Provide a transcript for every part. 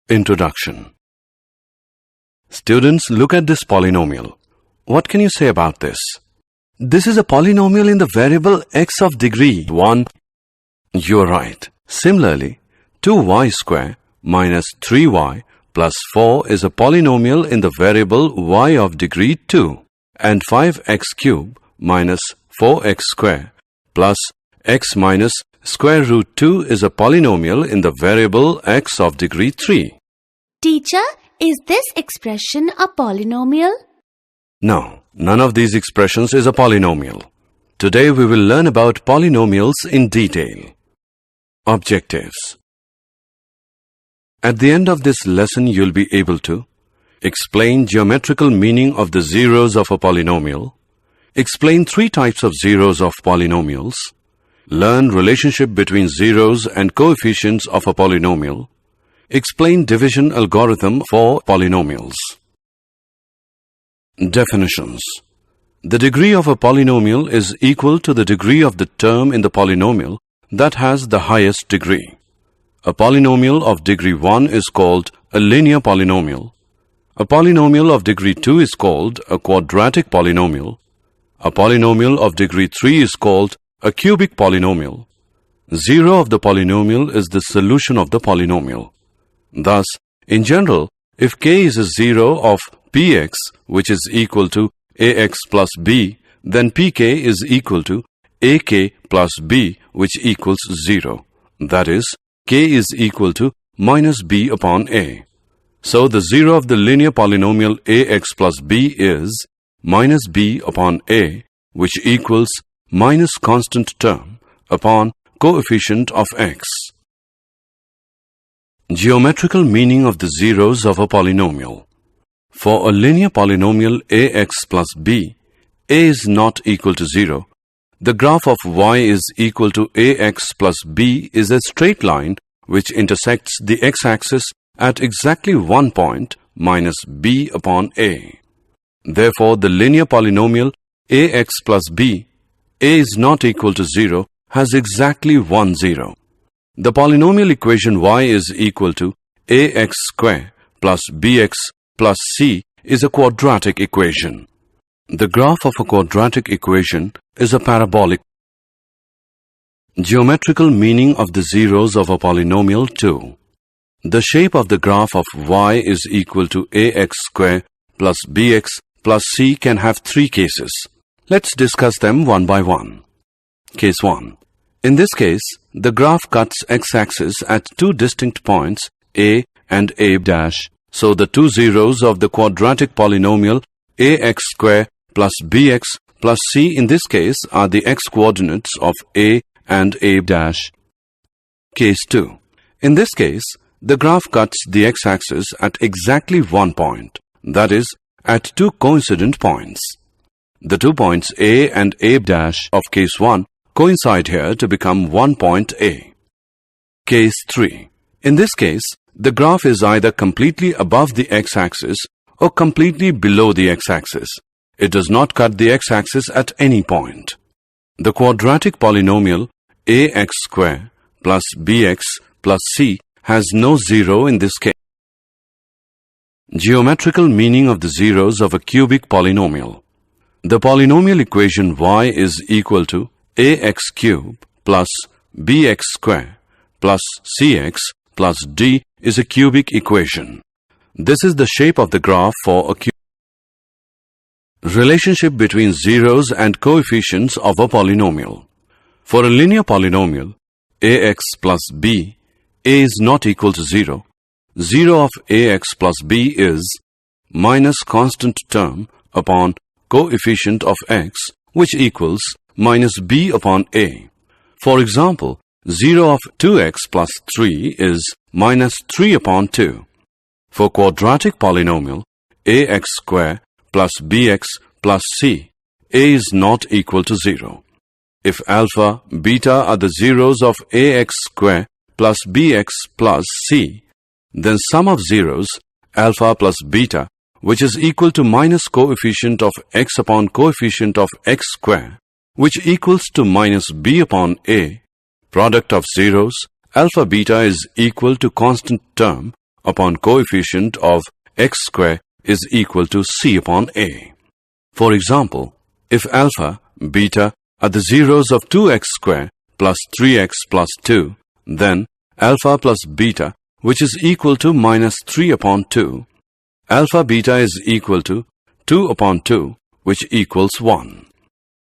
Introduction. Students, look at this polynomial. What can you say about this? This is a polynomial in the variable x of degree 1. You're right. Similarly, 2y square minus 3y plus 4 is a polynomial in the variable y of degree 2. And 5x cube minus 4x square plus x minus square root 2 is a polynomial in the variable x of degree 3. Teacher, is this expression a polynomial? No, none of these expressions is a polynomial. Today we will learn about polynomials in detail. Objectives. At the end of this lesson, you'll be able to explain geometrical meaning of the zeros of a polynomial, explain 3 types of zeros of polynomials, learn relationship between zeros and coefficients of a polynomial, explain division algorithm for polynomials. Definitions. The degree of a polynomial is equal to the degree of the term in the polynomial that has the highest degree. A polynomial of degree 1 is called a linear polynomial. A polynomial of degree 2 is called a quadratic polynomial. A polynomial of degree 3 is called a cubic polynomial. Zero of the polynomial is the solution of the polynomial. Thus, in general, if k is a zero of px, which is equal to ax plus b, then pk is equal to ak plus b, which equals 0. That is, k is equal to minus b upon a. So, the zero of the linear polynomial ax plus b is minus b upon a, which equals minus constant term upon coefficient of x. Geometrical meaning of the zeros of a polynomial. For a linear polynomial ax plus b, a is not equal to 0. The graph of y is equal to ax plus b is a straight line which intersects the x-axis at exactly one point minus b upon a. Therefore, the linear polynomial ax plus b, a is not equal to 0, has exactly one zero. The polynomial equation y is equal to ax square plus bx plus c is a quadratic equation. The graph of a quadratic equation is a parabolic. Geometrical meaning of the zeros of a polynomial 2. The shape of the graph of y is equal to ax square plus bx plus c can have 3 cases. Let's discuss them one by one. Case 1. In this case, the graph cuts x-axis at 2 distinct points, a and a dash. So, the 2 zeros of the quadratic polynomial ax square plus bx plus c in this case are the x-coordinates of a and a dash. Case 2. In this case, the graph cuts the x-axis at exactly one point, that is, at 2 coincident points. The 2 points a and a dash of case 1 coincide here to become one point A. Case 3. In this case, the graph is either completely above the x-axis or completely below the x-axis. It does not cut the x-axis at any point. The quadratic polynomial ax square plus bx plus c has no zero in this case. Geometrical meaning of the zeros of a cubic polynomial. The polynomial equation y is equal to ax cube plus bx square plus cx plus d is a cubic equation. This is the shape of the graph for a cube. Relationship between zeros and coefficients of a polynomial. For a linear polynomial, ax plus b, a is not equal to 0. 0 of ax plus b is minus constant term upon coefficient of x, which equals minus b upon a. For example, 0 of 2x plus 3 is minus 3 upon 2. For quadratic polynomial, ax square plus bx plus c, a is not equal to 0. If alpha, beta are the zeros of ax square plus bx plus c, then sum of zeros, alpha plus beta, which is equal to minus coefficient of x upon coefficient of x square, which equals to minus b upon a, product of zeros, alpha beta is equal to constant term upon coefficient of x square is equal to c upon a. For example, if alpha, beta are the zeros of 2x square plus 3x plus 2, then alpha plus beta, which is equal to minus 3 upon 2, alpha beta is equal to 2 upon 2, which equals 1.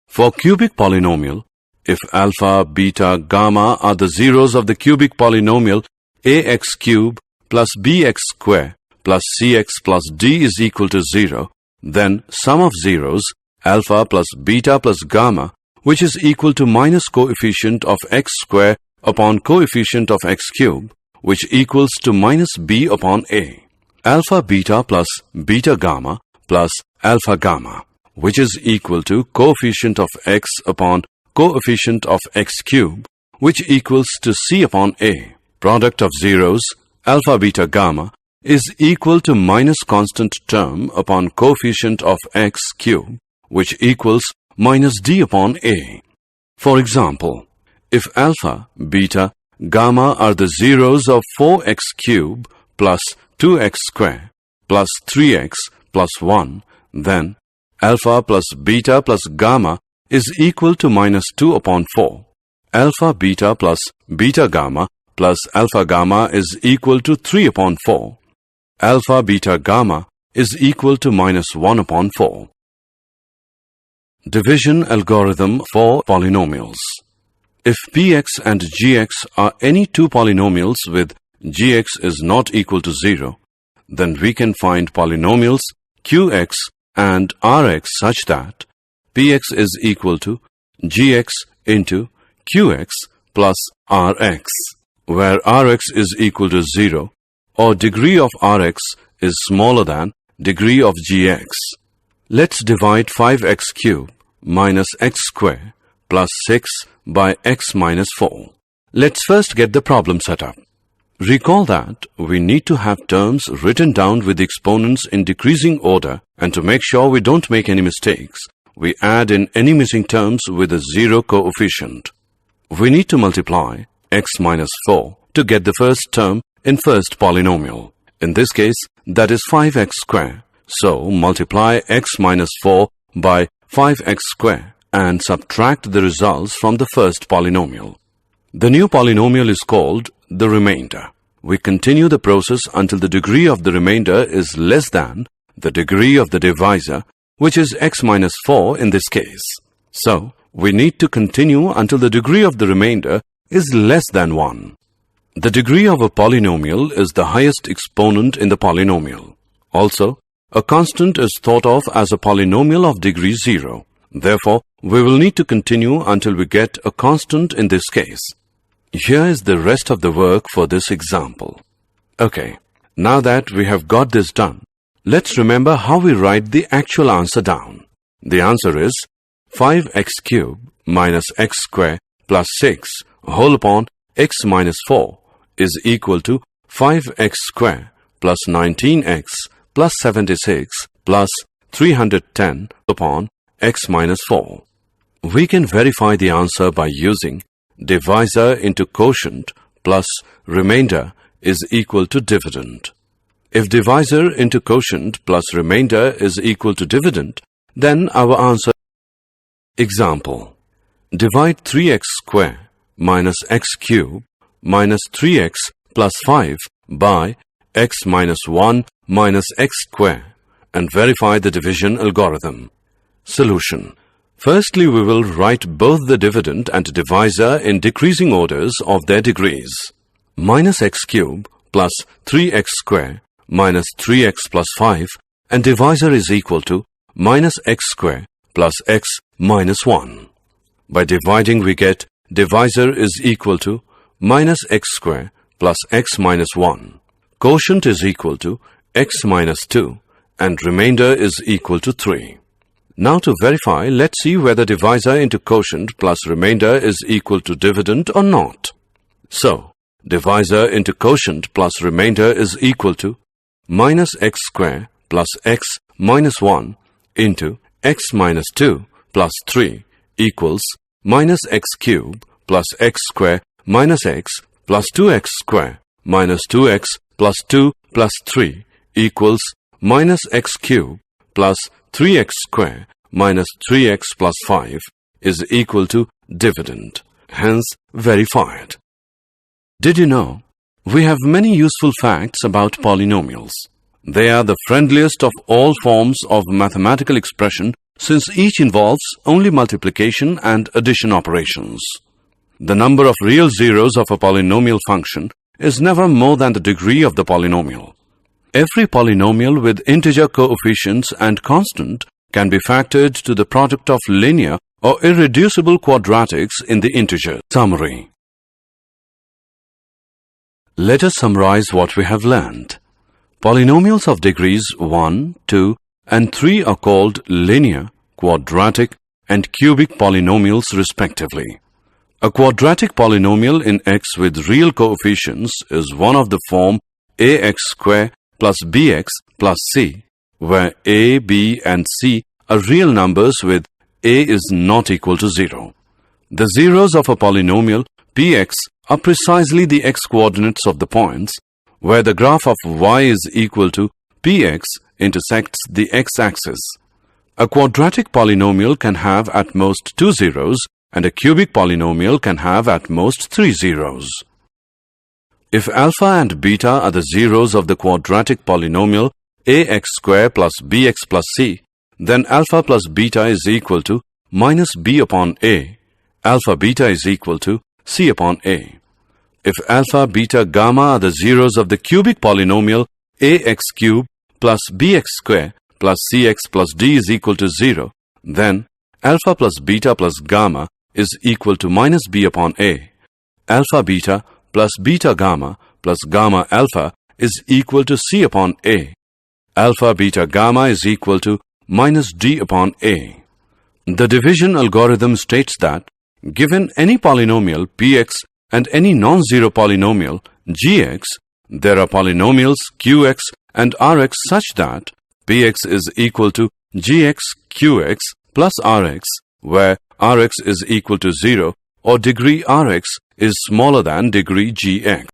For cubic polynomial, if alpha, beta, gamma are the zeros of the cubic polynomial ax cube plus bx square plus cx plus d is equal to 0, then sum of zeros, alpha plus beta plus gamma, which is equal to minus coefficient of x square upon coefficient of x cube, which equals to minus b upon a. Alpha beta plus beta gamma plus alpha gamma, which is equal to coefficient of x upon coefficient of x cube, which equals to c upon a. Product of zeros, alpha beta gamma, is equal to minus constant term upon coefficient of x cube, which equals minus d upon a. For example, if alpha, beta, gamma are the zeros of 4x cube plus 2x square plus 3x plus 1, then alpha plus beta plus gamma is equal to minus 2 upon 4. Alpha beta plus beta gamma plus alpha gamma is equal to 3 upon 4. Alpha beta gamma is equal to minus 1 upon 4. Division algorithm for polynomials. If px and gx are any two polynomials with gx is not equal to 0, then we can find polynomials qx and rx such that px is equal to gx into qx plus rx, where rx is equal to 0 or degree of rx is smaller than degree of gx. Let's divide 5x cube minus x square plus 6 by x minus 4. Let's first get the problem set up. Recall that we need to have terms written down with the exponents in decreasing order, and to make sure we don't make any mistakes, we add in any missing terms with a 0 coefficient. We need to multiply x minus 4 to get the first term in first polynomial. In this case, that is 5x square. So multiply x minus 4 by 5x square and subtract the results from the first polynomial. The new polynomial is called the remainder. We continue the process until the degree of the remainder is less than the degree of the divisor, which is x minus 4 in this case. So, we need to continue until the degree of the remainder is less than 1. The degree of a polynomial is the highest exponent in the polynomial. Also, a constant is thought of as a polynomial of degree 0. Therefore, we will need to continue until we get a constant in this case. Here is the rest of the work for this example. Okay, now that we have got this done, let's remember how we write the actual answer down. The answer is 5x cube minus x square plus 6 whole upon x minus 4 is equal to 5x square plus 19x plus 76 plus 310 upon x minus 4. We can verify the answer by using divisor into quotient plus remainder is equal to dividend. If divisor into quotient plus remainder is equal to dividend, then our answer. Example: divide 3x square minus x cube minus 3x plus 5 by x minus 1 minus x square and verify the division algorithm. Solution: firstly, we will write both the dividend and divisor in decreasing orders of their degrees. Minus x cube plus 3x square minus 3x plus 5 and divisor is equal to minus x square plus x minus 1. By dividing, we get divisor is equal to minus x square plus x minus 1. Quotient is equal to x minus 2 and remainder is equal to 3. Now to verify, let's see whether divisor into quotient plus remainder is equal to dividend or not. So, divisor into quotient plus remainder is equal to minus x square plus x minus 1 into x minus 2 plus 3 equals minus x cube plus x square minus x plus 2x square minus 2x plus 2 plus 3 equals minus x cubed plus 3x square minus 3x plus 5 is equal to dividend, hence verified. Did you know? We have many useful facts about polynomials. They are the friendliest of all forms of mathematical expression since each involves only multiplication and addition operations. The number of real zeros of a polynomial function is never more than the degree of the polynomial. Every polynomial with integer coefficients and constant can be factored to the product of linear or irreducible quadratics in the integer. Summary. Let us summarize what we have learned. Polynomials of degrees 1, 2, and 3 are called linear, quadratic, and cubic polynomials respectively. A quadratic polynomial in x with real coefficients is one of the form ax square plus bx plus c, where a, b, and c are real numbers with a is not equal to 0. The zeros of a polynomial px are precisely the x-coordinates of the points where the graph of y is equal to px intersects the x-axis. A quadratic polynomial can have at most 2 zeros and a cubic polynomial can have at most 3 zeros. If alpha and beta are the zeros of the quadratic polynomial ax square plus bx plus c, then alpha plus beta is equal to minus b upon a. Alpha beta is equal to c upon a. If alpha, beta, gamma are the zeros of the cubic polynomial ax cubed plus bx square plus cx plus d is equal to 0, then alpha plus beta plus gamma is equal to minus b upon a. Alpha beta plus beta gamma plus gamma alpha is equal to c upon a. Alpha beta gamma is equal to minus d upon a. The division algorithm states that given any polynomial px and any non-zero polynomial gx, there are polynomials qx and rx such that px is equal to gx qx plus rx, where rx is equal to 0 or degree rx is smaller than degree gx.